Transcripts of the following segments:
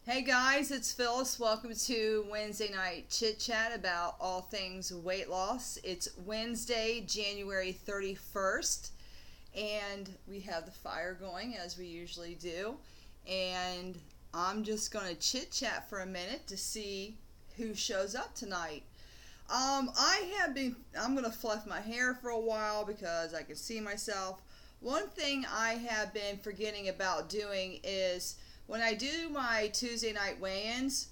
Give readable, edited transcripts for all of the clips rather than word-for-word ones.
Hey guys, it's Phyllis. Welcome to Wednesday night chit chat about all things weight loss. It's Wednesday, January 31st, and we have the fire going as we usually do. And I'm just going to chit chat for a minute to see who shows up tonight. I'm going to fluff my hair for a while because I can see myself. One thing I have been forgetting about doing is when I do my Tuesday night weigh-ins,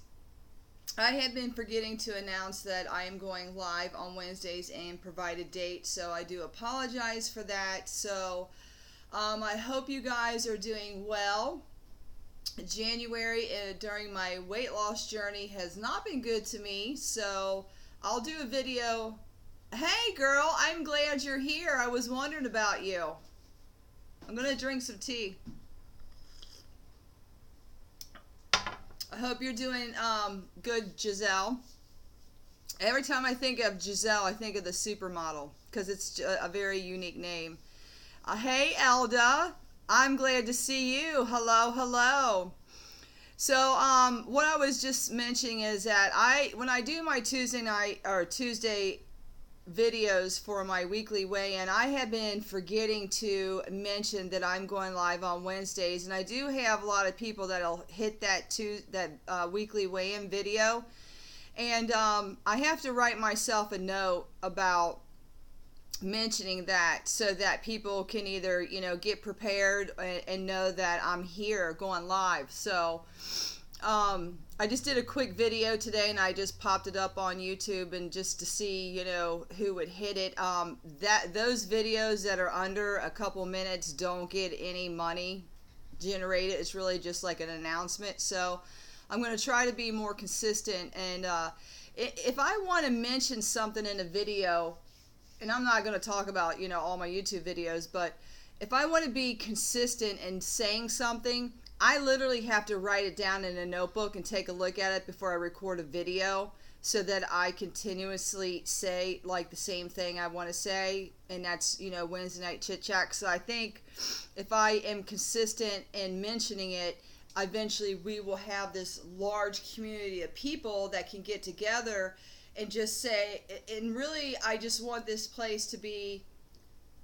I have been forgetting to announce that I am going live on Wednesdays and provide a date, so I do apologize for that. So I hope you guys are doing well. January during my weight loss journey has not been good to me, so I'll do a video. Hey girl, I'm glad you're here. I was wondering about you. I'm going to drink some tea. I hope you're doing good, Giselle. Every time I think of Giselle, I think of the supermodel because it's a very unique name. Hey, Elda. I'm glad to see you. Hello, hello. So, what I was just mentioning is that when I do my Tuesday videos for my weekly weigh-in, I have been forgetting to mention that I'm going live on Wednesdays, and I do have a lot of people that'll hit that weekly weigh-in video, and I have to write myself a note about mentioning that so that people can either get prepared and know that I'm here going live. So I just did a quick video today and I just popped it up on YouTube and just to see who would hit it. Those videos that are under a couple minutes don't get any money generated. It's really just like an announcement. So I'm going to try to be more consistent, and if I want to mention something in a video, and I'm not going to talk about all my YouTube videos, but if I want to be consistent in saying something, I literally have to write it down in a notebook and take a look at it before I record a video so that I continuously say like the same thing I want to say, and that's Wednesday night chit chat. So I think if I am consistent in mentioning it, eventually we will have this large community of people that can get together and just say, and really I just want this place to be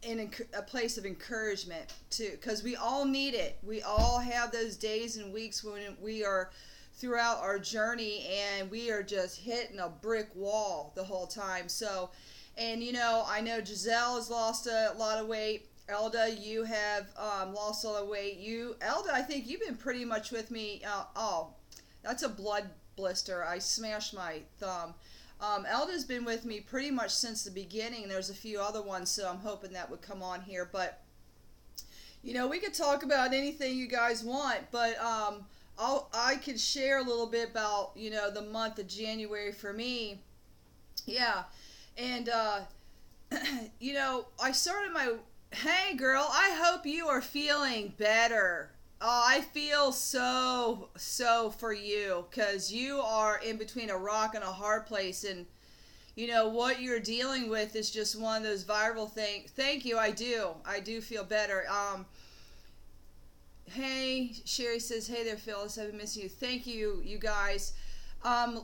in a place of encouragement too, because we all need it. We all have those days and weeks when we are throughout our journey and we are just hitting a brick wall the whole time. So, and I know Giselle has lost a lot of weight. Elda, you have lost a lot of weight. Elda, I think you've been pretty much with me. Oh, that's a blood blister. I smashed my thumb. Elda's been with me pretty much since the beginning. There's a few other ones, so I'm hoping that would come on here. But, we could talk about anything you guys want, but I could share a little bit about, the month of January for me. Yeah, and, I started hey girl, I hope you are feeling better. Oh, I feel so for you, because you are in between a rock and a hard place, and what you're dealing with is just one of those viral things. Thank you, I do feel better. Hey, Sherry says, hey there Phyllis, I've been missing you. Thank you, you guys. I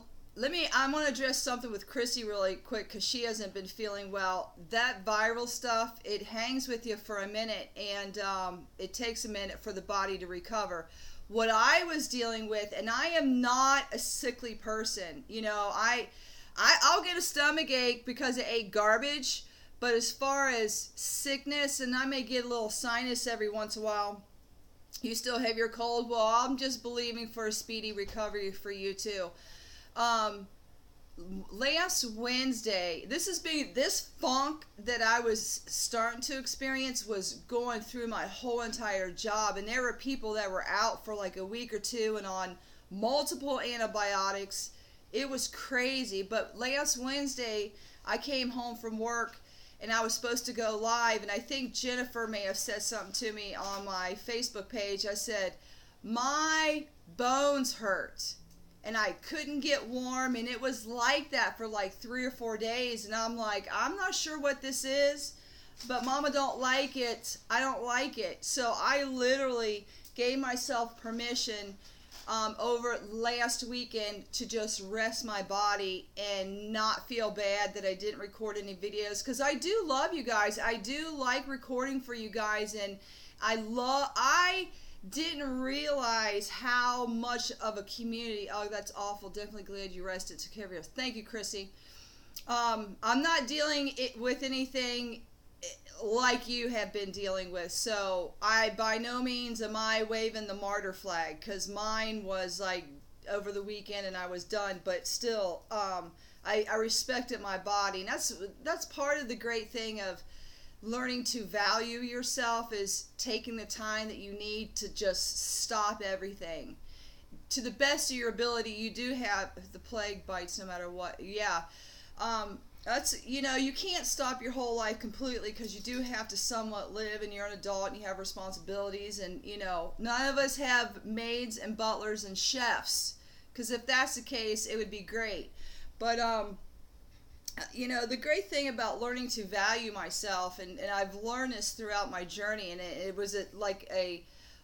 want to address something with Chrissy really quick because she hasn't been feeling well. That viral stuff, it hangs with you for a minute, and it takes a minute for the body to recover. What I was dealing with, and I am not a sickly person, I'll get a stomach ache because I ate garbage, but as far as sickness, and I may get a little sinus every once in a while, you still have your cold. Well, I'm just believing for a speedy recovery for you too. Last Wednesday, this funk that I was starting to experience was going through my whole entire job, and there were people that were out for like a week or two and on multiple antibiotics. It was crazy. But last Wednesday, I came home from work and I was supposed to go live, and I think Jennifer may have said something to me on my Facebook page. I said, my bones hurt. And I couldn't get warm, and it was like that for like 3 or 4 days, and I'm like, I'm not sure what this is, but Mama don't like it. I don't like it. So I literally gave myself permission over last weekend to just rest my body and not feel bad that I didn't record any videos, because I do love you guys. I do like recording for you guys, and I didn't realize how much of a community. Oh, that's awful. Definitely glad you rested. Took care of yourself. Thank you, Chrissy. I'm not dealing with anything like you have been dealing with, so I by no means am I waving the martyr flag, because mine was like over the weekend and I was done. But still, I respected my body, and that's part of the great thing of learning to value yourself, is taking the time that you need to just stop everything to the best of your ability. You do have the plague bites no matter what. Yeah. That's, you can't stop your whole life completely, because you do have to somewhat live, and you're an adult and you have responsibilities, and none of us have maids and butlers and chefs, because if that's the case, it would be great. But the great thing about learning to value myself, and I've learned this throughout my journey, and it was like a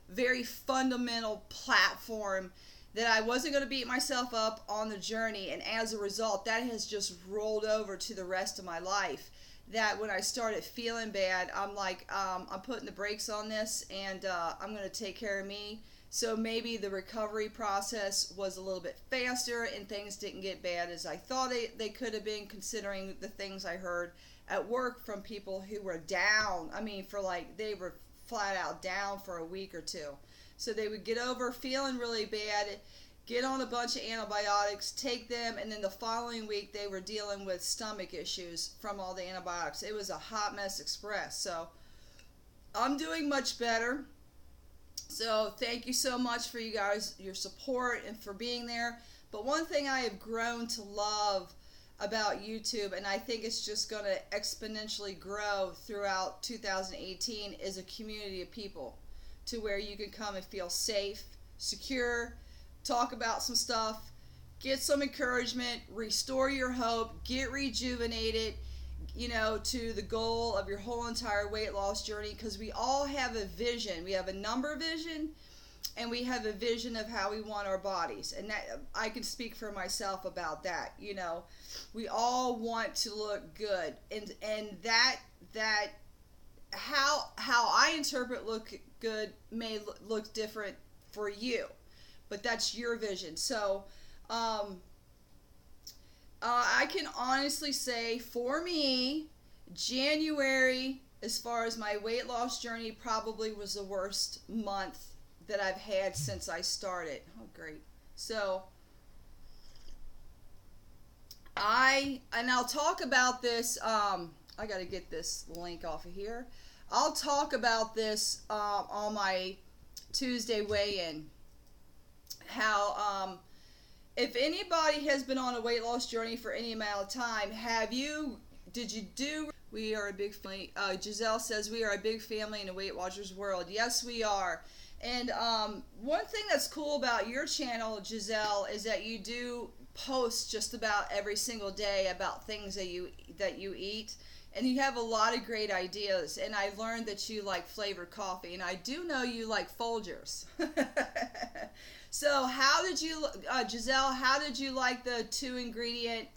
very fundamental platform that I wasn't going to beat myself up on the journey, and as a result, that has just rolled over to the rest of my life. That when I started feeling bad, I'm like, I'm putting the brakes on this, and I'm going to take care of me. So maybe the recovery process was a little bit faster, and things didn't get bad as I thought they could have been, considering the things I heard at work from people who were down. I mean, they were flat out down for a week or two. So they would get over feeling really bad, get on a bunch of antibiotics, take them, and then the following week they were dealing with stomach issues from all the antibiotics. It was a hot mess express. So I'm doing much better. So thank you so much for you guys, your support, and for being there. But one thing I have grown to love about YouTube, and I think it's just going to exponentially grow throughout 2018, is a community of people, to where you can come and feel safe, secure, talk about some stuff, get some encouragement, restore your hope, get rejuvenated, to the goal of your whole entire weight loss journey, because we all have a vision. We have a number vision, and we have a vision of how we want our bodies. And that, I can speak for myself about that. We all want to look good, and that how I interpret look good may look different for you, but that's your vision. So I can honestly say, for me, January, as far as my weight loss journey, probably was the worst month that I've had since I started. Oh, great. So I'll talk about this. I got to get this link off of here. I'll talk about this on my Tuesday weigh-in. How, if anybody has been on a weight loss journey for any amount of time, we are a big family. Giselle says we are a big family in the Weight Watchers world. Yes, we are. And one thing that's cool about your channel, Giselle, is that you do post just about every single day about things that you eat. And you have a lot of great ideas. And I learned that you like flavored coffee. And I do know you like Folgers. So how did you, Giselle, how did you like the 2-ingredient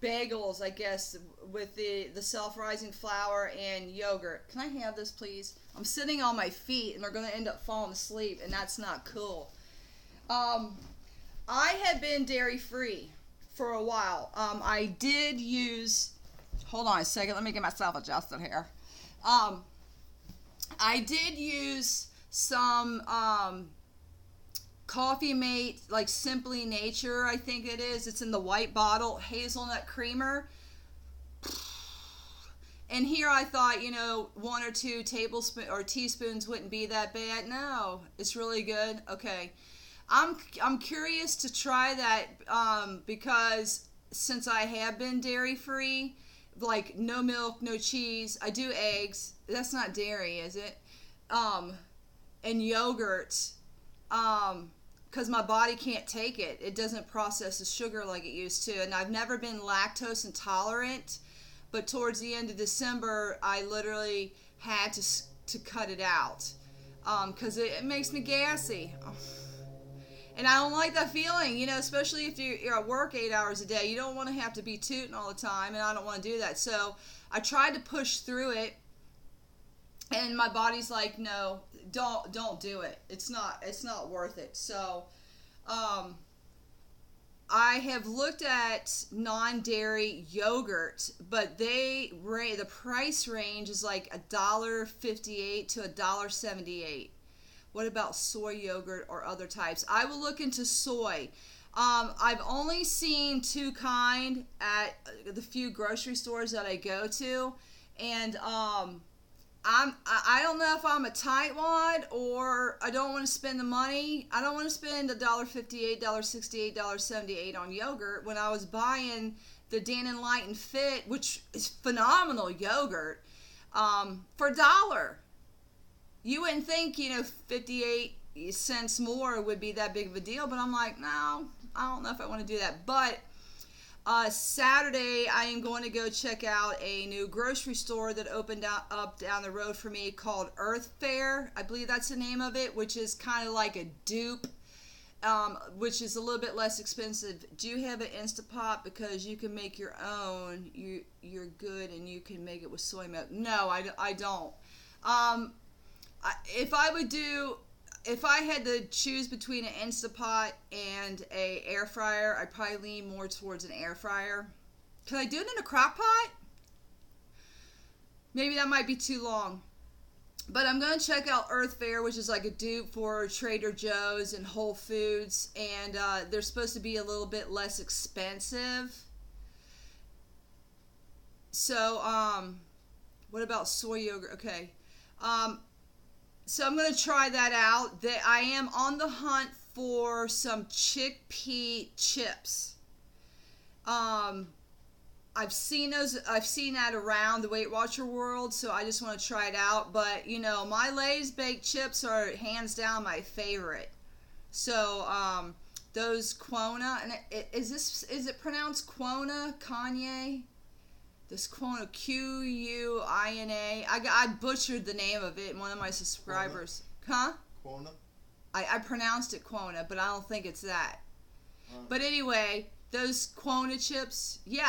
bagels, I guess, with the self-rising flour and yogurt? Can I have this, please? I'm sitting on my feet, and they're going to end up falling asleep, and that's not cool. I had been dairy-free for a while. I did use, hold on a second, let me get myself adjusted here. I did use some Coffee Mate, like Simply Nature, I think it is. It's in the white bottle, hazelnut creamer. And here I thought, 1 or 2 tablespoons or teaspoons wouldn't be that bad. No, it's really good. Okay. I'm curious to try that because since I have been dairy free, like no milk, no cheese, I do eggs. That's not dairy, is it? And yogurt, because my body can't take it. It doesn't process the sugar like it used to. And I've never been lactose intolerant, but towards the end of December, I literally had to cut it out. because it makes me gassy. And I don't like that feeling, especially if you're at work 8 hours a day. You don't want to have to be tooting all the time, and I don't want to do that. So I tried to push through it, and my body's like, no, don't do it. It's not worth it. So I have looked at non-dairy yogurt, but the price range is like $1.58 to $1.78. What about soy yogurt or other types? I will look into soy. I've only seen two kind at the few grocery stores that I go to, and I don't know if I'm a tightwad or I don't want to spend the money. I don't want to spend $1.58, $1.68, $1.78 on yogurt when I was buying the Dan & Light and Fit, which is phenomenal yogurt, for $1. You wouldn't think, 58 cents more would be that big of a deal, but I'm like, no, I don't know if I want to do that. But Saturday, I am going to go check out a new grocery store that opened up down the road for me called Earth Fare. I believe that's the name of it, which is kind of like a dupe, which is a little bit less expensive. Do you have an Instapot? Because you can make your own. You're good, and you can make it with soy milk. No, I don't. If I had to choose between an Instapot and a air fryer, I'd probably lean more towards an air fryer. Can I do it in a crock pot? Maybe that might be too long. But I'm going to check out Earth Fare, which is like a dupe for Trader Joe's and Whole Foods. And they're supposed to be a little bit less expensive. So, what about soy yogurt? Okay. So I'm going to try that out. I am on the hunt for some chickpea chips. I've seen that around the Weight Watcher world, so I just want to try it out. But, my Lay's baked chips are hands down my favorite. So, those Quona, and is it pronounced Quona, Kanye? This Quona, Quina. I butchered the name of it in one of my subscribers. Quona? Huh? Quona? I pronounced it Quona, but I don't think it's that. But anyway, those Quona chips. Yeah,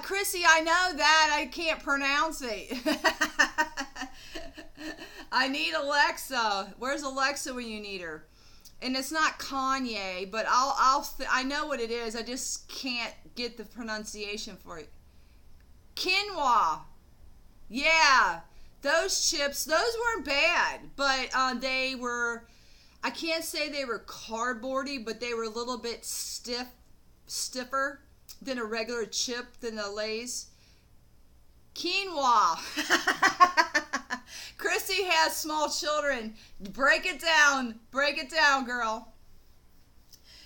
Chrissy, I know that. I can't pronounce it. I need Alexa. Where's Alexa when you need her? And it's not Kanye, but I know what it is. I just can't get the pronunciation for it. Quinoa. Yeah, those chips, those weren't bad, but they were, I can't say they were cardboardy, but they were a little bit stiffer than a regular chip, than the Lay's. Quinoa. Chrissy has small children. Break it down, girl.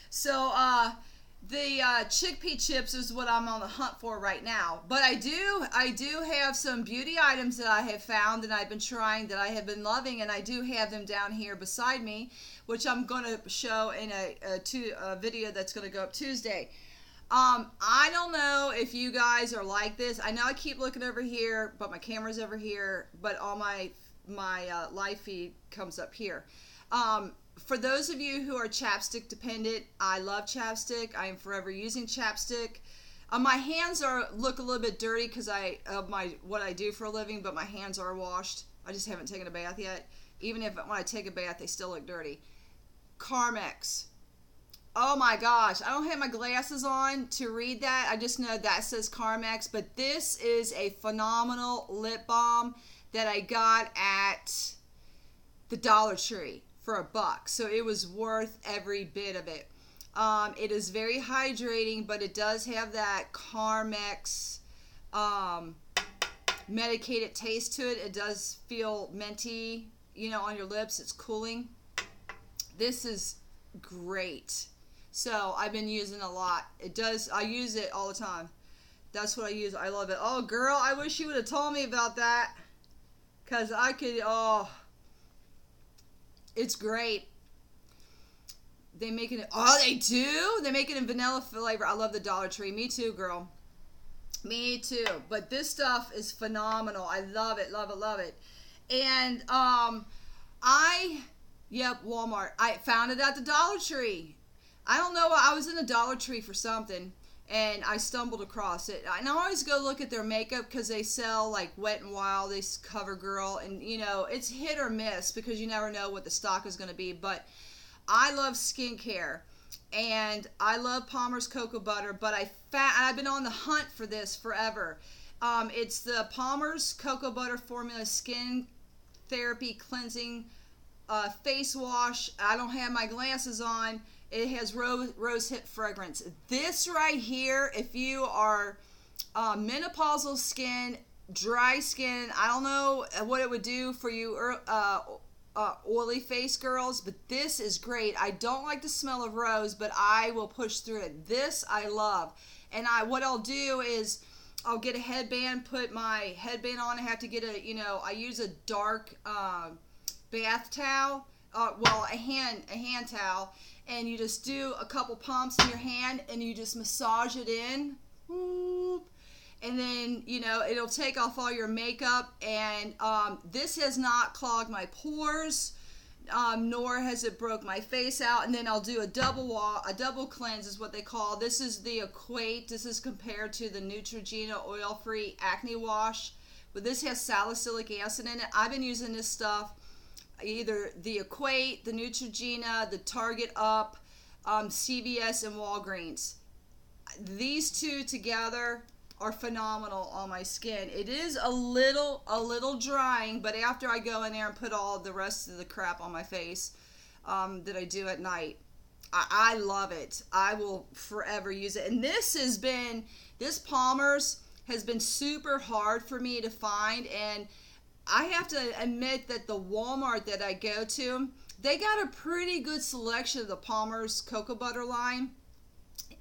So, the chickpea chips is what I'm on the hunt for right now. But I do have some beauty items that I have found and I've been trying that I have been loving, and I do have them down here beside me, which I'm going to show in a video that's going to go up Tuesday. I don't know if you guys are like this. I know I keep looking over here, but my camera's over here, but all my live feed comes up here. For those of you who are chapstick dependent, I love chapstick. I am forever using chapstick. My hands look a little bit dirty because what I do for a living, but my hands are washed. I just haven't taken a bath yet. Even when I take a bath, they still look dirty. Carmex. Oh my gosh, I don't have my glasses on to read that. I just know that says Carmex, but this is a phenomenal lip balm that I got at the Dollar Tree for $1. So it was worth every bit of it. It is very hydrating, but it does have that Carmex medicated taste to it. It does feel minty, on your lips. It's cooling. This is great. So I've been using a lot. I use it all the time. That's what I use. I love it. Oh, girl, I wish you would have told me about that. Because I could, it's great. They make it, they do? They make it in vanilla flavor. I love the Dollar Tree. Me too, girl. Me too. But this stuff is phenomenal. I love it, love it, love it. And I, yep, Walmart. I found it at the Dollar Tree. I don't know. I was in the Dollar Tree for something, and I stumbled across it. And I always go look at their makeup because they sell like Wet and Wild, they CoverGirl, and it's hit or miss because you never know what the stock is going to be. But I love skincare, and I love Palmer's Cocoa Butter. But I've been on the hunt for this forever. It's the Palmer's Cocoa Butter Formula Skin Therapy Cleansing Face Wash. I don't have my glasses on. It has rose hip fragrance. This right here, if you are menopausal skin, dry skin, I don't know what it would do for you oily face girls, but this is great. I don't like the smell of rose, but I will push through it. This I love. And what I'll do is I'll get a headband, put my headband on. I have to get I use a dark bath towel, a hand towel, and you just do a couple pumps in your hand and you just massage it in. Whoop. And then, it'll take off all your makeup, and this has not clogged my pores, nor has it broke my face out. And then I'll do a double cleanse is what they call. This is the Equate. This is compared to the Neutrogena oil-free acne wash, but this has salicylic acid in it. I've been using this stuff, either the Equate, the Neutrogena, the Target Up, CVS, and Walgreens. These two together are phenomenal on my skin. It is a little drying, but after I go in there and put all the rest of the crap on my face that I do at night, I love it. I will forever use it. And this Palmer's has been super hard for me to find, and I have to admit that the Walmart that I go to, they got a pretty good selection of the Palmer's Cocoa Butter line,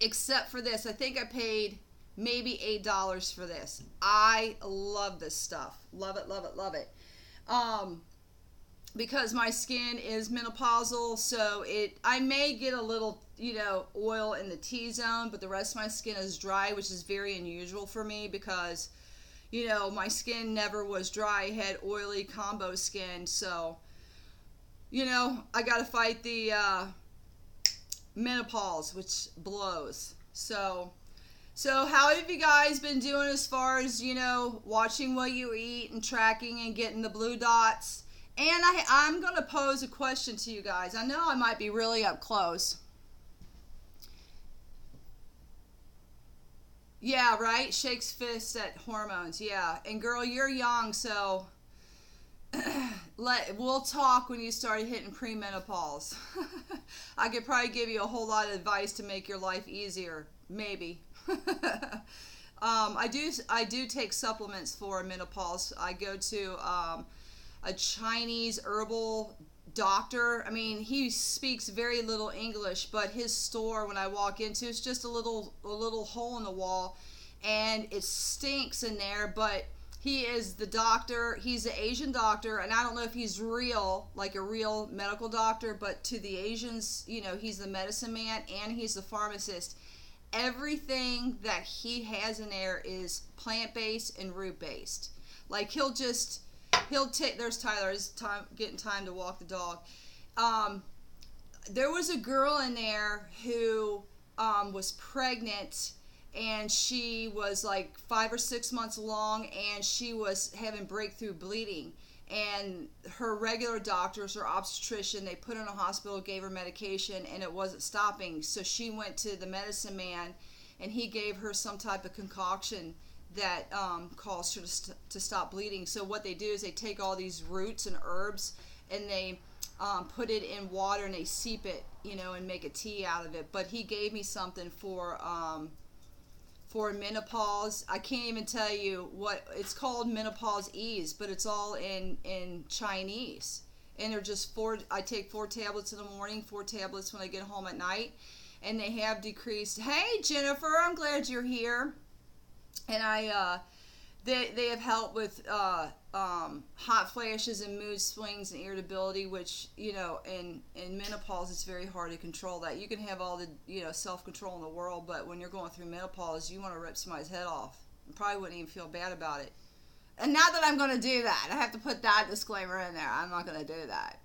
except for this. I think I paid maybe $8 for this. I love this stuff. Love it, love it, love it. Because my skin is menopausal, so I may get a little, oil in the T-zone, but the rest of my skin is dry, which is very unusual for me because, my skin never was dry. I had oily combo skin, so, I got to fight the menopause, which blows. So how have you guys been doing as far as, watching what you eat and tracking and getting the blue dots? And I'm going to pose a question to you guys. I know I might be really up close. Yeah, right? Shakes fists at hormones. Yeah. And girl, you're young, so we'll talk when you start hitting premenopause. I could probably give you a whole lot of advice to make your life easier. Maybe. I do take supplements for menopause. I go to a Chinese herbal doctor. I mean, he speaks very little English, but his store, when I walk into, it's just a little hole in the wall, and it stinks in there, but he is the doctor. He's an Asian doctor, and I don't know if he's real, like a real medical doctor, but to the Asians, he's the medicine man and he's the pharmacist. Everything that he has in there is plant-based and root-based. Like he'll take, there's Tyler, it's getting time to walk the dog. There was a girl in there who was pregnant, and she was like 5 or 6 months along, and she was having breakthrough bleeding. And her regular doctors, her obstetrician, they put her in a hospital, gave her medication, and it wasn't stopping. So she went to the medicine man, and he gave her some type of concoction that caused her to stop bleeding. So what they do is they take all these roots and herbs, and they put it in water, and they seep it, and make a tea out of it. But he gave me something for menopause. I can't even tell you what it's called, menopause ease, but it's all in Chinese. And they're just I take 4 tablets in the morning, 4 tablets when I get home at night, and they have decreased. Hey Jennifer, I'm glad you're here. And they have helped with hot flashes and mood swings and irritability, which in menopause it's very hard to control that. You can have all the self-control in the world, but when you're going through menopause, you want to rip somebody's head off. You probably wouldn't even feel bad about it. And not that I'm going to do that. I have to put that disclaimer in there. I'm not going to do that.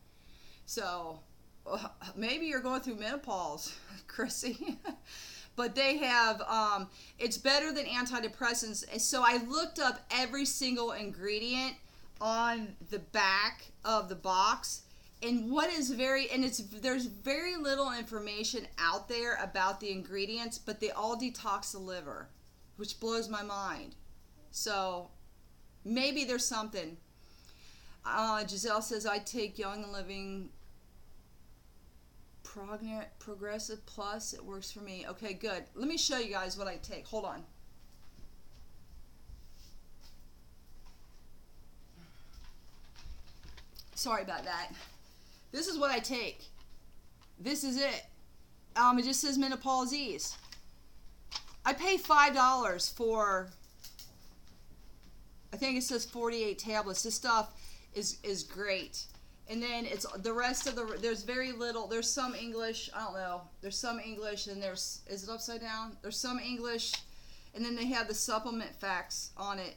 So maybe you're going through menopause, Chrissy. But they have, it's better than antidepressants. So I looked up every single ingredient on the back of the box. And there's very little information out there about the ingredients, but they all detox the liver, which blows my mind. So maybe there's something. Giselle says, I take Young and Living Progressive Plus. It works for me. Okay, good. Let me show you guys what I take. Hold on. Sorry about that. This is what I take. This is it. It just says Menopause Ease. I pay $5 for, I think it says 48 tablets. This stuff is great. And then it's the rest of there's very little, there's some English, I don't know, there's some English, and is it upside down? There's some English, and then they have the supplement facts on it.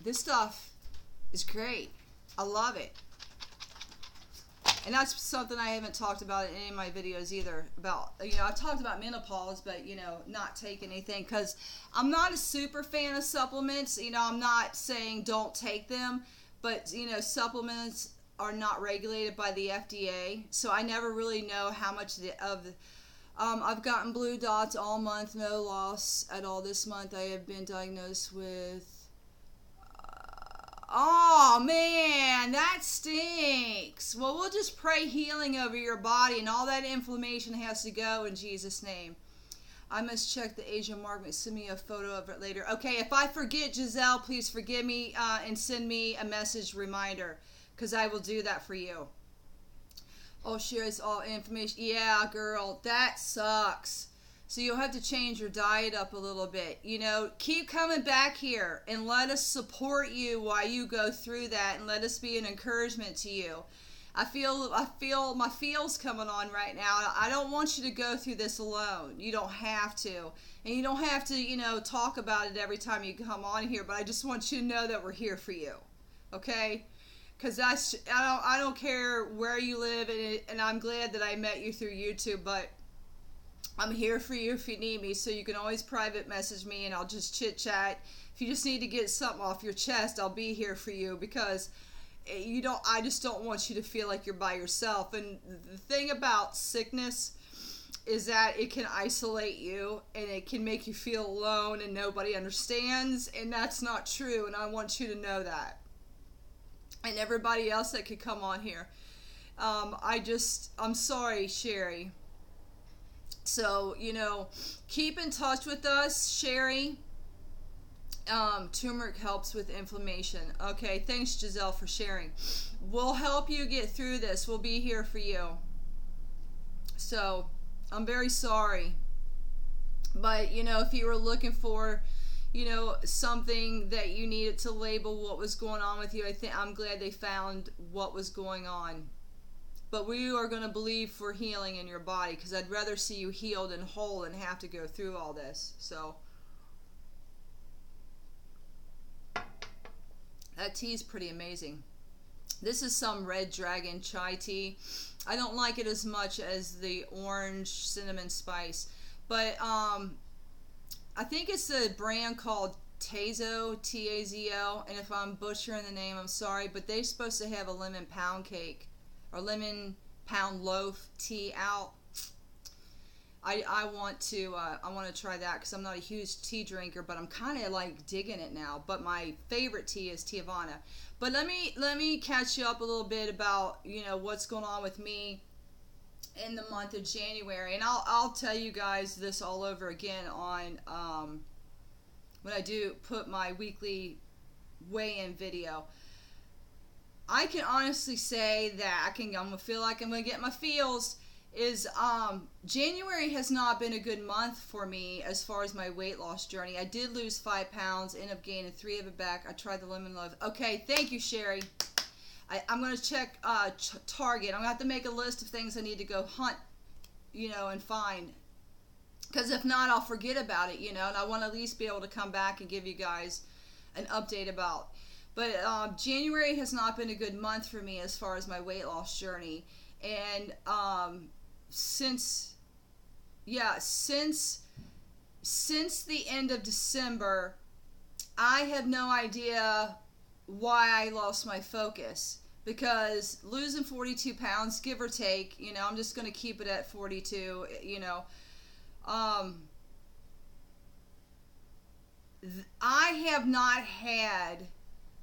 This stuff is great. I love it. And that's something I haven't talked about in any of my videos either. About, I've talked about menopause, but, not taking anything. Because I'm not a super fan of supplements. I'm not saying don't take them. But, supplements are not regulated by the FDA. So I never really know how much I've gotten blue dots all month. No loss at all this month. I have been diagnosed with... Oh, man, that stinks. Well, we'll just pray healing over your body, and all that inflammation has to go in Jesus' name. I must check the Asian market. Send me a photo of it later. Okay, if I forget, Giselle, please forgive me and send me a message reminder, because I will do that for you. Oh, Sherry's all information. Yeah, girl, that sucks. So you'll have to change your diet up a little bit. Keep coming back here and let us support you while you go through that, and let us be an encouragement to you. I feel my feels coming on right now. I don't want you to go through this alone. You don't have to. And you don't have to, talk about it every time you come on here, but I just want you to know that we're here for you. Okay? Because I don't care where you live, and I'm glad that I met you through YouTube, but I'm here for you if you need me, so you can always private message me, and I'll just chit chat. If you just need to get something off your chest, I'll be here for you, because I just don't want you to feel like you're by yourself. And the thing about sickness is that it can isolate you, and it can make you feel alone and nobody understands, and that's not true, and I want you to know that. And everybody else that could come on here. I'm sorry, Sherry. So, keep in touch with us, Sherry. Turmeric helps with inflammation. Okay, thanks, Giselle, for sharing. We'll help you get through this. We'll be here for you. So, I'm very sorry. But, if you were looking for, something that you needed to label what was going on with you, I'm glad they found what was going on. But we are going to believe for healing in your body, because I'd rather see you healed and whole than have to go through all this. So, that tea is pretty amazing. This is some Red Dragon chai tea. I don't like it as much as the orange cinnamon spice. But I think it's a brand called Tazo, T-A-Z-O. And if I'm butchering the name, I'm sorry. But they're supposed to have a lemon pound cake or lemon pound loaf tea out. I want to try that, because I'm not a huge tea drinker, but I'm kind of like digging it now. But my favorite tea is Tiavana. But let me catch you up a little bit about what's going on with me in the month of January, and I'll tell you guys this all over again on when I do put my weekly weigh-in video. I can honestly say that I'm gonna feel like I'm gonna get my feels. January has not been a good month for me as far as my weight loss journey. I did lose 5 pounds, ended up gaining 3 of it back. I tried the lemon loaf. Okay, thank you, Sherry. I'm gonna check Target. I'm gonna have to make a list of things I need to go hunt, and find. Because if not, I'll forget about it, and I want to at least be able to come back and give you guys an update about. But January has not been a good month for me as far as my weight loss journey. And since the end of December, I have no idea why I lost my focus, because losing 42 pounds, give or take, I'm just going to keep it at 42, I have not had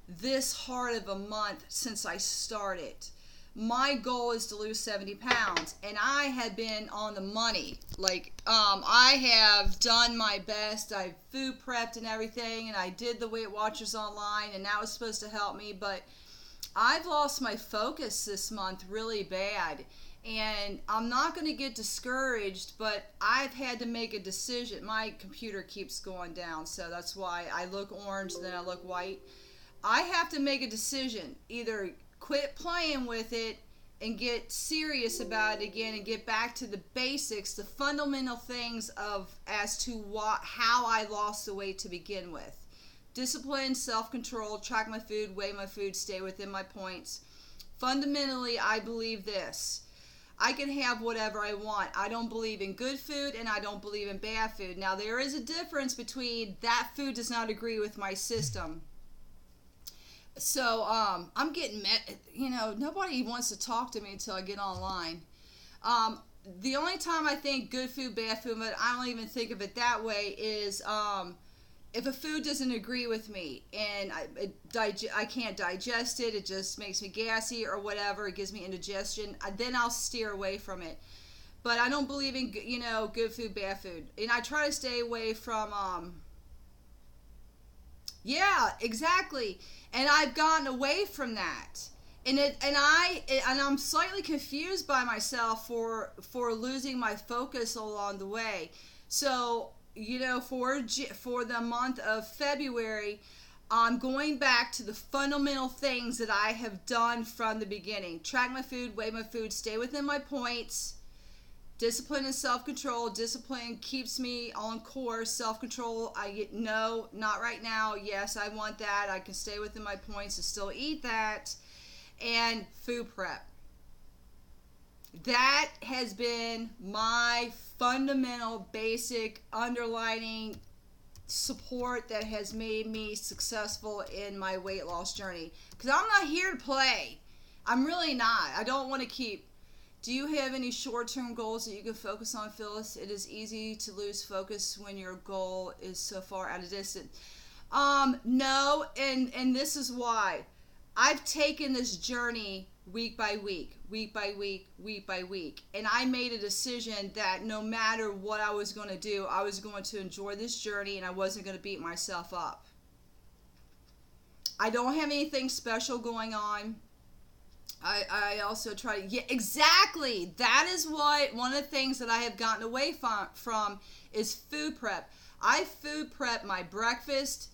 this hard of a month since I started. My goal is to lose 70 pounds, and I have been on the money. I have done my best. I've food prepped and everything, and I did the Weight Watchers online, and that was supposed to help me, but I've lost my focus this month really bad, and I'm not going to get discouraged, but I've had to make a decision. My computer keeps going down, so that's why I look orange, then I look white. I have to make a decision. Either quit playing with it and get serious about it again and get back to the basics, the fundamental things as to how I lost the weight to begin with. Discipline, self-control, track my food, weigh my food, stay within my points. Fundamentally, I believe this. I can have whatever I want. I don't believe in good food and I don't believe in bad food. Now, there is a difference between that food does not agree with my system. So, I'm getting nobody wants to talk to me until I get online. The only time I think good food, bad food, but I don't even think of it that way, is if a food doesn't agree with me and I can't digest it, it just makes me gassy or whatever, it gives me indigestion, then I'll steer away from it. But I don't believe in, good food, bad food. And I try to stay away from, yeah, exactly. And I've gotten away from that. And I'm slightly confused by myself for losing my focus along the way. So, for the month of February, I'm going back to the fundamental things that I have done from the beginning. Track my food, weigh my food, stay within my points. Discipline and self-control. Discipline keeps me on course. Self-control, I get no, not right now. Yes, I want that. I can stay within my points and still eat that. And food prep. That has been my fundamental, basic, underlining support that has made me successful in my weight loss journey. Because I'm not here to play. I'm really not. I don't want to keep... Do you have any short-term goals that you can focus on, Phyllis? It is easy to lose focus when your goal is so far at a distance. No, and this is why. I've taken this journey week by week, week by week, week by week. And I made a decision that no matter what I was going to do, I was going to enjoy this journey and I wasn't going to beat myself up. I don't have anything special going on. I also try to, yeah, exactly. That is what, one of the things that I have gotten away from is food prep. I food prep my breakfast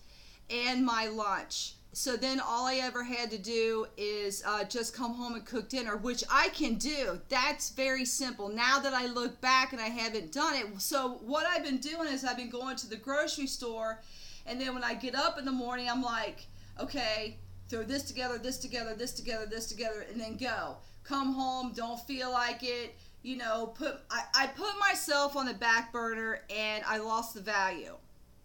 and my lunch. So then all I ever had to do is just come home and cook dinner, which I can do. That's very simple. Now that I look back and I haven't done it. So what I've been doing is I've been going to the grocery store, and then when I get up in the morning, I'm like, okay, throw this together, this together, this together, this together, and then go. Come home, don't feel like it. I put myself on the back burner, and I lost the value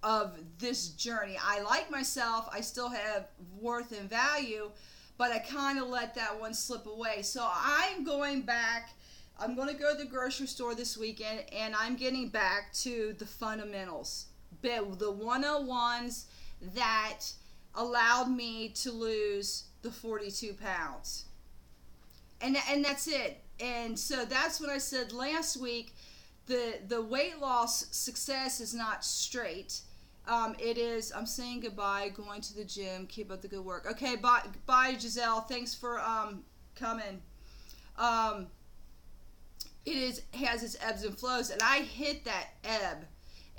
of this journey. I like myself. I still have worth and value, but I kind of let that one slip away. So I'm going back. I'm going to go to the grocery store this weekend, and I'm getting back to the fundamentals, the 101s that allowed me to lose the 42 pounds. And that's it. And so that's what I said last week. The weight loss success is not straight. It is, I'm saying goodbye, going to the gym, keep up the good work. Okay, bye Giselle. Thanks for coming. It has its ebbs and flows, and I hit that ebb.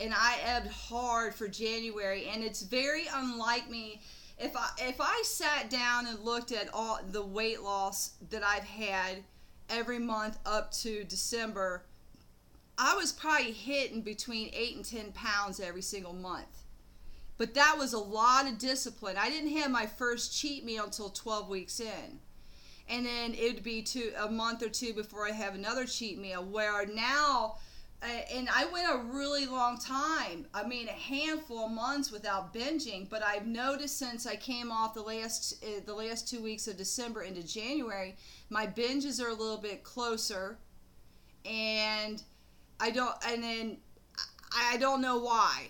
And I ebbed hard for January, and it's very unlike me. If I sat down and looked at all the weight loss that I've had every month up to December, I was probably hitting between 8 and 10 pounds every single month. But that was a lot of discipline. I didn't have my first cheat meal until 12 weeks in. and then it would be a month or two before I have another cheat meal. Where now, and I went a really long time. I mean, a handful of months without binging. But I've noticed since I came off the last 2 weeks of December into January, my binges are a little bit closer, and I don't know why.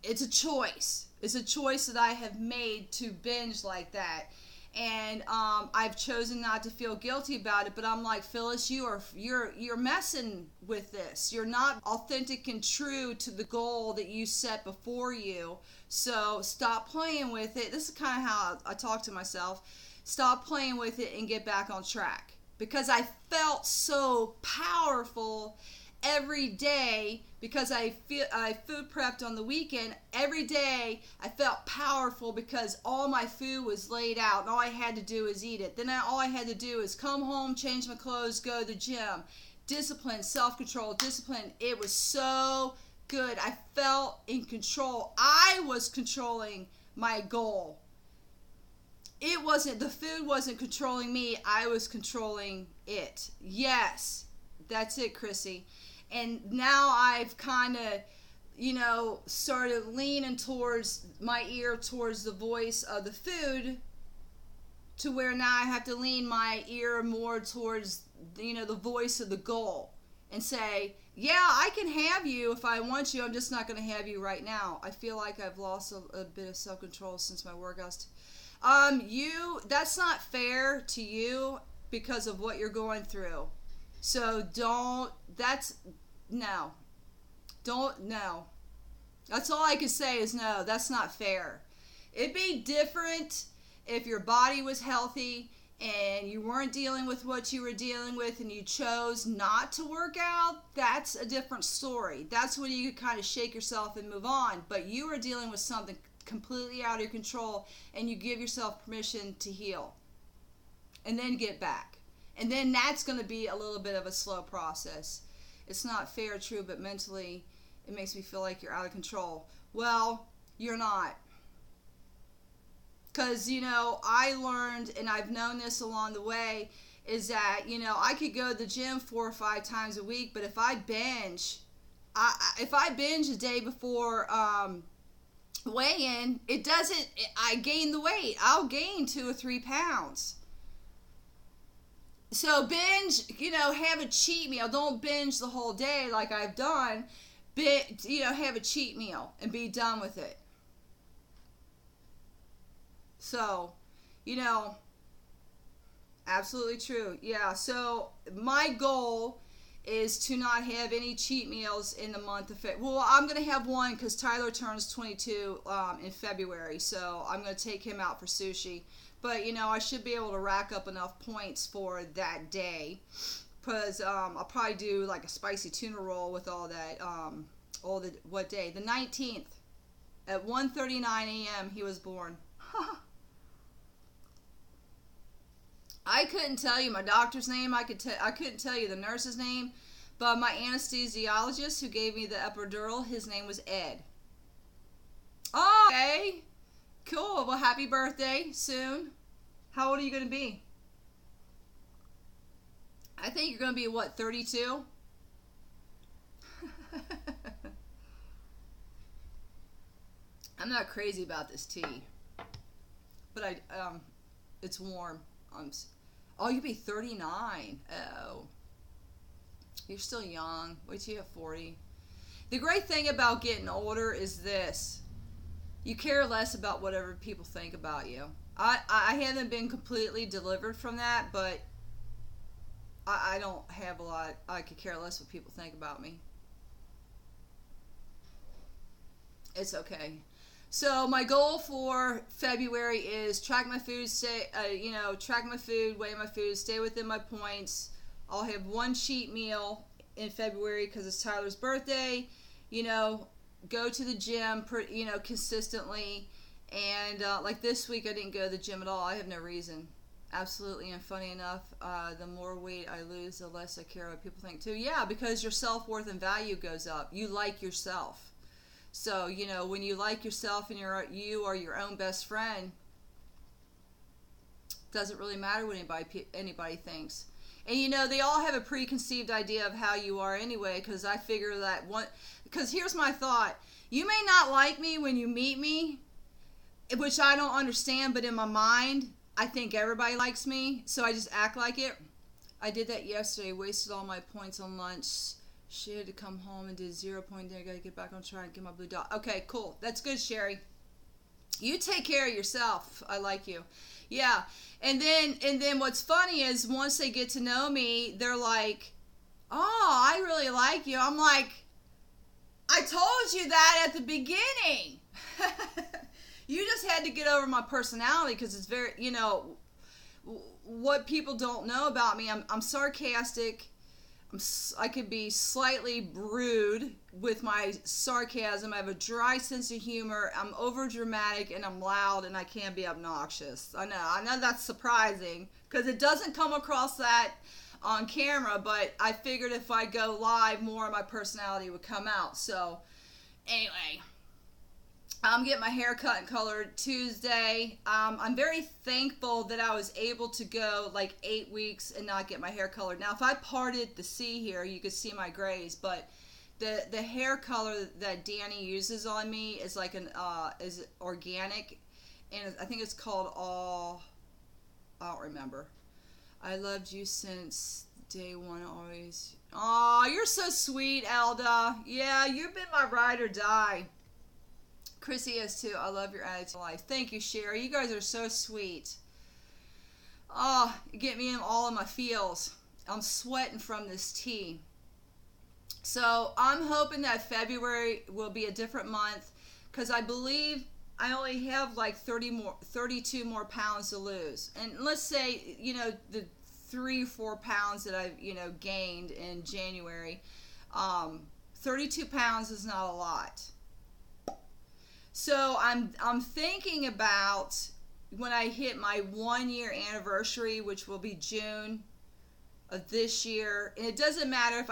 It's a choice. It's a choice that I have made to binge like that. And I've chosen not to feel guilty about it, but I'm like, Phyllis, you're messing with this. You're not authentic and true to the goal that you set before you. So stop playing with it. This is kind of how I talk to myself. Stop playing with it and get back on track. Because I felt so powerful every day, because I food prepped on the weekend. Every day I felt powerful because all my food was laid out and all I had to do is eat it. Then all I had to do is come home, change my clothes, go to the gym. Discipline, self-control, discipline. It was so good. I felt in control. I was controlling my goal. The food wasn't controlling me. I was controlling it. Yes, that's it, Chrissy. And now I've kind of, started leaning towards my ear towards the voice of the food, to where now I have to lean my ear more towards, the voice of the goal, and say, yeah, I can have you if I want you. I'm just not going to have you right now. I feel like I've lost a bit of self-control since my workouts. That's not fair to you because of what you're going through. So no. That's all I can say is no, that's not fair. It'd be different if your body was healthy and you weren't dealing with what you were dealing with and you chose not to work out. That's a different story. That's when you could kind of shake yourself and move on. But you are dealing with something completely out of your control, and you give yourself permission to heal and then get back. And then that's going to be a little bit of a slow process. It's not fair, true, but mentally it makes me feel like you're out of control. Well, you're not. Because, I learned, and I've known this along the way, is that, I could go to the gym 4 or 5 times a week, but if I binge a day before weigh-in, I gain the weight. I'll gain 2 or 3 pounds. So binge, have a cheat meal. Don't binge the whole day like I've done. Have a cheat meal and be done with it. So, absolutely true. Yeah, so my goal is to not have any cheat meals in the month of February. Well, I'm going to have one because Tyler turns 22 in February, so I'm going to take him out for sushi. But, I should be able to rack up enough points for that day, because I'll probably do like a spicy tuna roll with all that, what day? The 19th at 1:39 a.m. he was born. I couldn't tell you my doctor's name. I couldn't tell you the nurse's name, but my anesthesiologist who gave me the epidural, his name was Ed. Oh, okay. Cool. Well, happy birthday soon. How old are you going to be? I think you're going to be, 32? I'm not crazy about this tea, but it's warm. You'll be 39. Oh, you're still young. Wait till you have 40. The great thing about getting older is this: you care less about whatever people think about you. I haven't been completely delivered from that, but I don't have a lot. I could care less what people think about me. It's okay. So my goal for February is track my food, track my food, weigh my food, stay within my points. I'll have one cheat meal in February because it's Tyler's birthday. Go to the gym, consistently. And like this week, I didn't go to the gym at all. I have no reason. Absolutely. And funny enough, the more weight I lose, the less I care what people think too. Yeah, because your self-worth and value goes up. You like yourself. So, when you like yourself and you are your own best friend, Doesn't really matter what anybody thinks. And you know, they all have a preconceived idea of how you are anyway, because I figure that because here's my thought. You may not like me when you meet me, which I don't understand, but in my mind, I think everybody likes me, so I just act like it. I did that yesterday, wasted all my points on lunch. She had to come home and did 0 point there. I gotta get back on track and get my blue dot. Okay, cool. That's good, Sherry. You take care of yourself. I like you. Yeah. And then what's funny is once they get to know me, they're like, "Oh, I really like you." I'm like, "I told you that at the beginning." You just had to get over my personality, because it's very, you know, what people don't know about me. I'm sarcastic. I could be slightly rude with my sarcasm. I have a dry sense of humor. I'm over dramatic, and I'm loud, and I can be obnoxious. I know that's surprising, because it doesn't come across that on camera, but I figured if I go live, more of my personality would come out. So anyway, I'm getting my hair cut and colored Tuesday. I'm very thankful that I was able to go like 8 weeks and not get my hair colored. Now, if I parted the C here, you could see my grays, but the hair color that Danny uses on me is like is organic, and I think it's called I don't remember. I loved you since day one, always. Aw, you're so sweet, Elda. Yeah, you've been my ride or die. Chrissy is too. I love your attitude in life. Thank you, Sherry. You guys are so sweet. Oh, you get me in all of my feels. I'm sweating from this tea. So I'm hoping that February will be a different month, because I believe I only have like 32 more pounds to lose. And let's say, you know, the 3 or 4 pounds that I've, you know, gained in January. 32 pounds is not a lot. So I'm thinking about when I hit my 1 year anniversary, which will be June of this year. And it doesn't matter if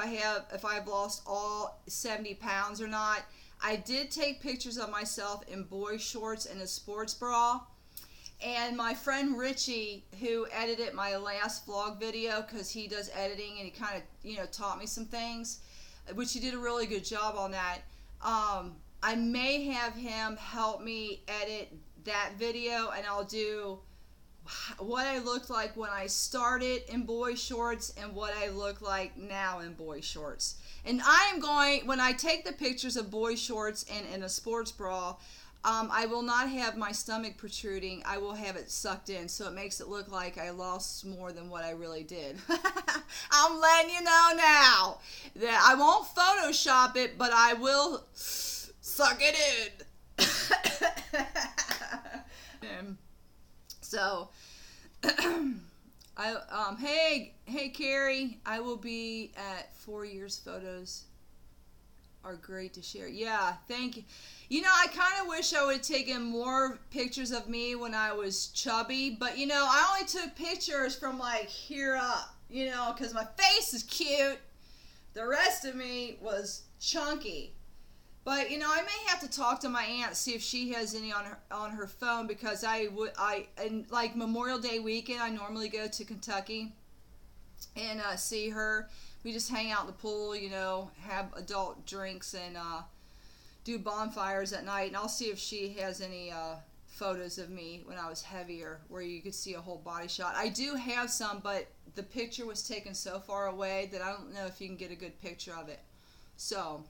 I've lost all 70 pounds or not. I did take pictures of myself in boy shorts and a sports bra. And my friend Richie, who edited my last vlog video, because he does editing and he kind of, you know, taught me some things, which he did a really good job on that. I may have him help me edit that video, and I'll do what I looked like when I started in boy shorts and what I look like now in boy shorts. And I am going, when I take the pictures of boy shorts and in a sports bra, I will not have my stomach protruding. I will have it sucked in, so it makes it look like I lost more than what I really did. I'm letting you know now that I won't Photoshop it, but I will suck it in. So, hey Carrie, I will be at 4 years. Photos are great to share. Yeah, thank you. You know, I kind of wish I would have taken more pictures of me when I was chubby, but you know, I only took pictures from like here up, you know, because my face is cute. The rest of me was chunky. But you know, I may have to talk to my aunt, see if she has any on her phone, because and like Memorial Day weekend, I normally go to Kentucky and see her. We just hang out in the pool, you know, have adult drinks and do bonfires at night. And I'll see if she has any photos of me when I was heavier, where you could see a whole body shot. I do have some, but the picture was taken so far away that I don't know if you can get a good picture of it. So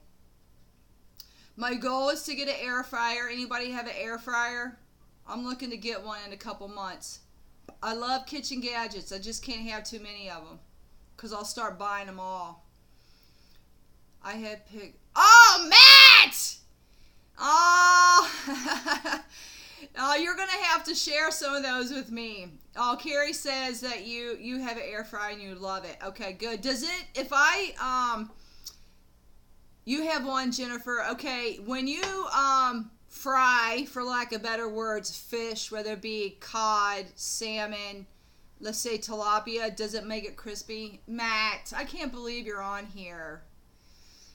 my goal is to get an air fryer. Anybody have an air fryer? I'm looking to get one in a couple months. I love kitchen gadgets. I just can't have too many of them, because I'll start buying them all. I had picked... Oh, Matt! Oh, oh, you're going to have to share some of those with me. Oh, Carrie says that you have an air fryer and you love it. Okay, good. Does it... If I... You have one, Jennifer. Okay, when you fry, for lack of better words, fish, whether it be cod, salmon, let's say tilapia, does it make it crispy? Matt, I can't believe you're on here.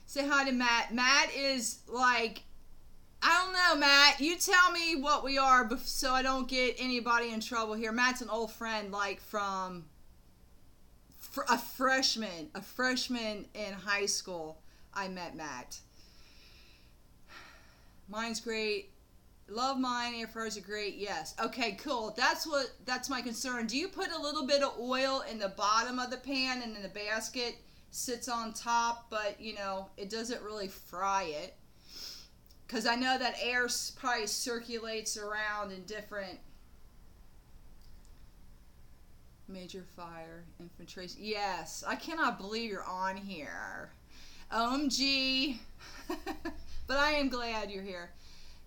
Say hi to Matt. Matt is like, I don't know, Matt. You tell me what we are so I don't get anybody in trouble here. Matt's an old friend, like from a freshman in high school. I met Matt. Mine's great. Love mine. Air fryers are great. Yes. Okay, cool. That's my concern. Do you put a little bit of oil in the bottom of the pan and then the basket sits on top, but it doesn't really fry it? Because I know that air probably circulates around in different major fire infiltration. Yes, I cannot believe you're on here. OMG. But I am glad you're here.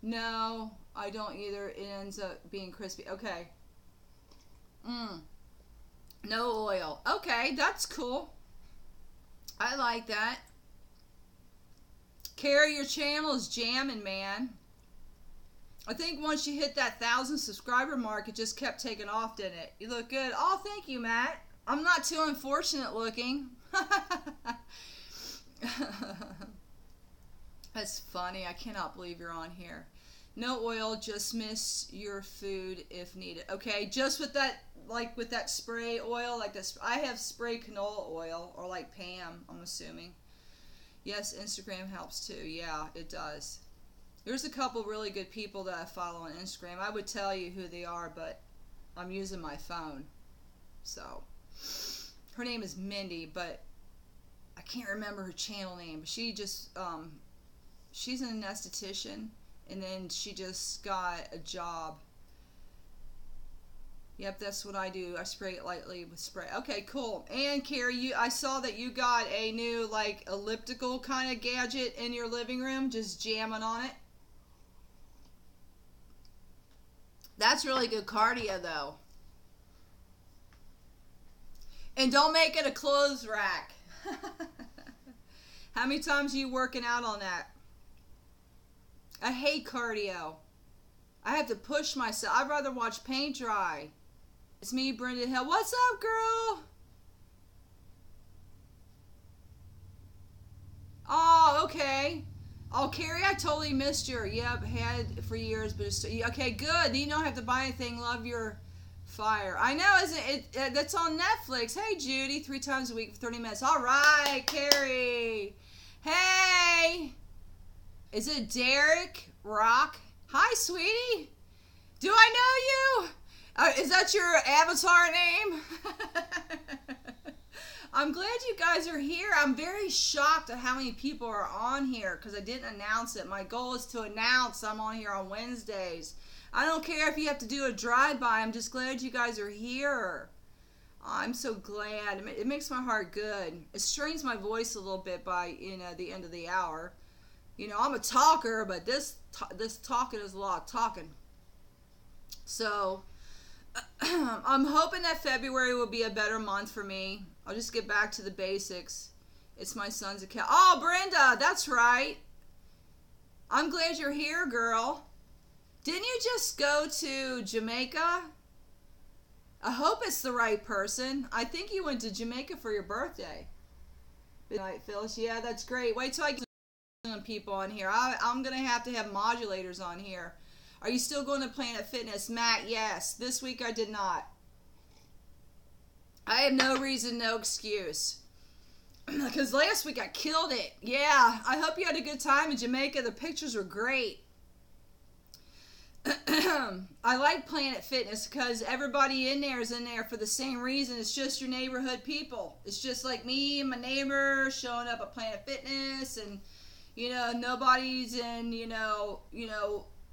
No, I don't either. It ends up being crispy. Okay. No oil. Okay, that's cool. I like that. Carrie, your channel is jamming, man. I think once you hit that 1,000 subscriber mark, it just kept taking off, didn't it? You look good. Oh, thank you, Matt. I'm not too unfortunate looking. That's funny. I cannot believe you're on here. No oil, just miss your food if needed. Okay, just with that, like with that spray oil, like this. I have spray canola oil, or like Pam, I'm assuming. Yes, Instagram helps too. Yeah, it does. There's a couple really good people that I follow on Instagram. I would tell you who they are, but I'm using my phone. So, her name is Mindy, but I can't remember her channel name. But she just, she's an esthetician, and then she just got a job. Yep, that's what I do. I spray it lightly with spray. Okay, cool. And Carrie, I saw that you got a new like elliptical kind of gadget in your living room, just jamming on it. That's really good cardio, though. And don't make it a clothes rack. How many times are you working out on that? I hate cardio. I have to push myself. I'd rather watch paint dry. It's me, Brenda Hill. What's up, girl? Oh, okay. Oh, Carrie, I totally missed your. Yep, had for years, but it's okay. Good. You don't have to buy anything. Love your fire. I know, isn't it? That's on Netflix. Hey, Judy, 3 times a week for 30 minutes. All right, Carrie. Hey, is it Derek Rock? Hi, sweetie. Do I know you? Is that your avatar name? I'm glad you guys are here. I'm very shocked at how many people are on here because I didn't announce it. My goal is to announce I'm on here on Wednesdays. I don't care if you have to do a drive-by. I'm just glad you guys are here. I'm so glad. It makes my heart good. It strains my voice a little bit by the end of the hour. I'm a talker, but this talking is a lot of talking. So I'm hoping that February will be a better month for me. I'll just get back to the basics. It's my son's account. Oh, Brenda, that's right. I'm glad you're here, girl. Didn't you just go to Jamaica? I hope it's the right person. I think you went to Jamaica for your birthday. Good night, Phyllis. Yeah, that's great. Wait till I get some people on here. I'm going to have modulators on here. Are you still going to Planet Fitness? Matt, yes. This week I did not. I have no reason, no excuse. Because last week I killed it. Yeah, I hope you had a good time in Jamaica. The pictures were great. I like Planet Fitness because everybody in there is in there for the same reason. It's just your neighborhood people. It's just like me and my neighbor showing up at Planet Fitness, and nobody's in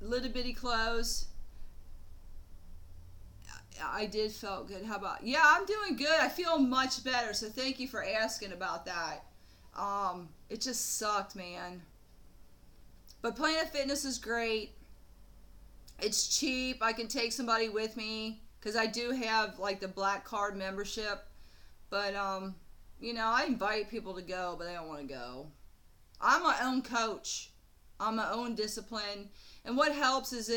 little bitty clothes. I did felt good. How about? Yeah, I'm doing good. I feel much better. So thank you for asking about that. It just sucked, man. But Planet Fitness is great. It's cheap. I can take somebody with me because I do have like the black card membership. But I invite people to go, but they don't want to go. I'm my own coach. I'm my own discipline. And what helps is